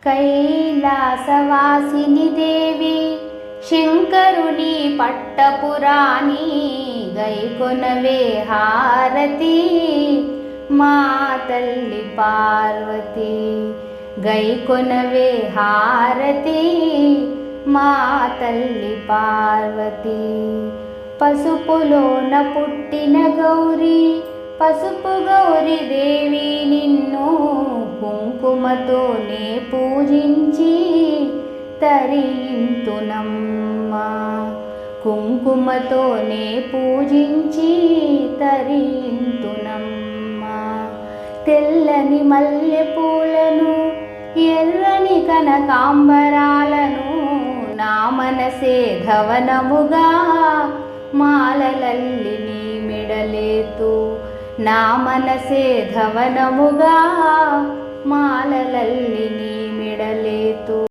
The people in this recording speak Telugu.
కైలాసవాసిని దేవి శంకరుని పట్టపురాణి గైకొనవే హారతి మా తల్లి పార్వతి. గైకొనవే హారతి మా తల్లి పార్వతి. పసుపులోన పుట్టిన గౌరీ పసుపు గౌరీ దేవి నిన్ను కుంకుమతోనే పూజించి తరింతునమ్మా. కుంకుమతోనే పూజించి తరింతునమ్మా. తెల్లని మల్లె పూలను ఎర్రని కనకాంబరాలను నా మనసే ధవనముగా మాలలల్లి నీ మెడలేతు. నా మనసే ధవనముగా మాలలల్లి నీ మెడలేతు.